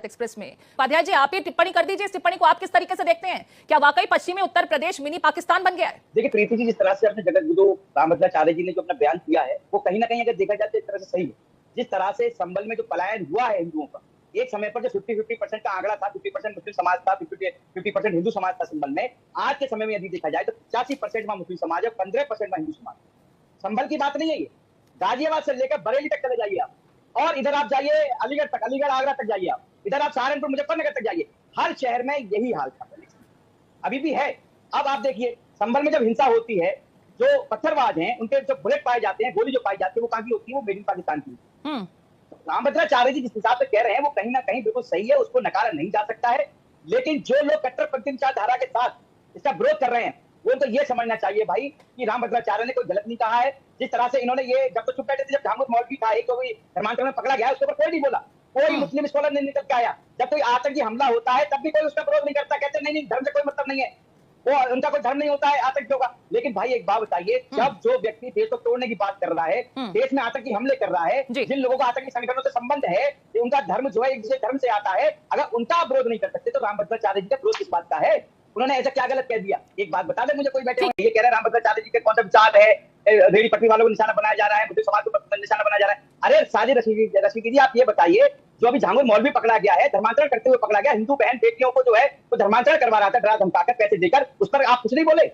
Express में। उपाध्याय जी, आप ये टिप्पणी कर दीजिए, इस टिप्पणी को आप किस तरीके से देखते हैं? क्या वाकई पश्चिमी उत्तर प्रदेश मिनी पाकिस्तान बन गया है? देखिए प्रीति जी, जिस तरह से अपने जगत गुरु रामभद्राचार्य जी ने जो अपना बयान किया है, वो कहीं ना कहीं अगर देखा जाए तो एक तरह से सही है। जिस तरह से संभल में जो पलायन हुआ है हिंदुओं का, एक समय पर जो 50-50% का आंकड़ा था, 50% मुस्लिम समाज था, 50% हिंदू समाज था संभल में। आज के समय में यदि देखा जाए तो 85% वहां मुस्लिम समाज है, 15% वहां हिंदू समाज। संभल की बात नहीं है ये, गाजियाबाद से लेकर बरेली तक चले जाइए आप, और इधर आप जाइए अलीगढ़ तक, अलीगढ़ आगरा तक जाइए आप, इधर आप सहारनपुर मुजफ्फरनगर तक जाइए, हर शहर में यही हाल था, अभी भी है। अब आप देखिए संभल में जब हिंसा होती है, जो पत्थरबाज हैं उनके जो बुलेट पाए जाते हैं, गोली जो पाई जाती है, वो कहां की होती है? वो मेड इन पाकिस्तान की। रामभद्राचार्य जी जिस हिसाब से कह रहे हैं वो कहीं ना कहीं बिल्कुल सही है, उसको नकारा नहीं जा सकता है। लेकिन जो लोग कट्टरपंथी विचारधारा के साथ इसका विरोध कर रहे हैं, वो तो ये समझना चाहिए भाई कि रामभद्राचार्य ने कोई गलत नहीं कहा है। जिस तरह से इन्होंने ये जब तो चुप बैठे थे, जब झामुमो मौलवी था एक, तो धर्मांतरण में पकड़ा गया, उसके ऊपर कोई नहीं बोला, कोई मुस्लिम स्कॉलर नहीं निकल के आया। जब कोई आतंकी हमला होता है तब भी कोई उसका विरोध नहीं करता, कहते नहीं नहीं धर्म से कोई मतलब नहीं है, वो उनका कोई धर्म नहीं होता है आतंकियों का। लेकिन भाई एक बात बताइए, जब जो व्यक्ति देश को तोड़ने की बात कर रहा है, देश में आतंकी हमले कर रहा है, जिन लोगों का आतंकी संगठनों से संबंध है, उनका धर्म जो है एक दूसरे धर्म से आता है, अगर उनका आप विरोध नहीं कर सकते तो रामभद्राचार्य जी का विरोध किस बात का है? उन्होंने ऐसा क्या गलत कह दिया? एक बात बता दे मुझे, कोई बैठे ये कह रहे हैं रामभद्राचार्य जी के कौन सा विचार है, रेहड़ी पटरी वालों को निशाना बनाया जा रहा है, मुझे समाज को निशाना बनाया जा रहा है। अरे साजिद रशीदी जी, आप ये बताइए, जो अभी झामुमो मौलवी पकड़ा गया है, धर्मांतरण करते हुए पकड़ा गया, हिंदू बहन बेटियों को जो है वो धर्मांतरण करवा रहा था डरा धमकाकर पैसे देकर, उस पर आप कुछ नहीं बोले?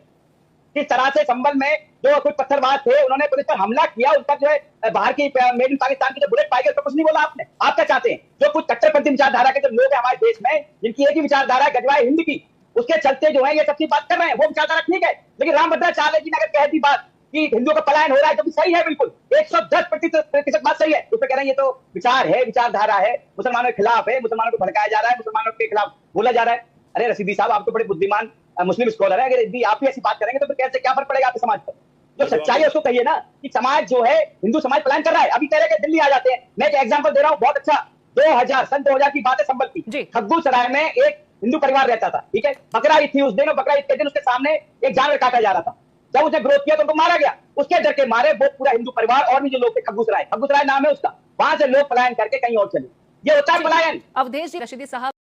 किस तरह से संभल में जो कुछ पत्थरबाज थे उन्होंने पुलिस पर हमला किया, उनका जो है बाहर की मेड इन पाकिस्तान की जो बुलेट पाई गई, उस पर कुछ नहीं बोला आपने? आप क्या चाहते हैं? जो कुछ कट्टरपंथी विचारधारा के जो लोग हैं हमारे देश में, जिनकी एक ही विचारधारा है गजवाए हिंद की, उसके चलते जो है ये सबकी बात कर रहे हैं, वो विचारधारा ठीक है। लेकिन रामभद्राचार्य जी ने अगर कह दी बात कि हिंदुओं का पलायन हो रहा है, तो भी सही है, बिल्कुल 110% बात सही है। उस पर कह रहे हैं ये तो विचार है, विचारधारा है, मुसलमानों के खिलाफ है, मुसलमानों को भड़काया जा रहा है, मुसलमानों के खिलाफ बोला जा रहा है। अरे रशीदी साहब, आप तो बड़े बुद्धिमान मुस्लिम स्कॉलर है, अगर यदि आप ही ऐसी बात करेंगे तो फिर कैसे क्या फर्क पड़ेगा आपके समाज पर? जो सच्चाई है उसको कहिए ना कि समाज जो है, हिंदू समाज पलायन कर रहा है। अभी कह रहे हैं दिल्ली आ जाते हैं। मैं एक एग्जांपल दे रहा हूँ बहुत अच्छा, 2000 की बात है संभल की। खग्गू सराय में एक हिंदू परिवार रहता था, ठीक है, बकरा ईद थी उस दिन, और बकरा ईद के दिन उसके सामने एक जानवर काटा जा रहा था। जब उसने विरोध किया तो उनको मारा गया। उसके डर के मारे वो पूरा हिंदू परिवार और भी जो लोग थे, खग्गू सराय नाम है उसका, वहां से लोग पलायन करके कहीं और चले। ये होता है पलायन। अवधेश जी, रशीदी साहब।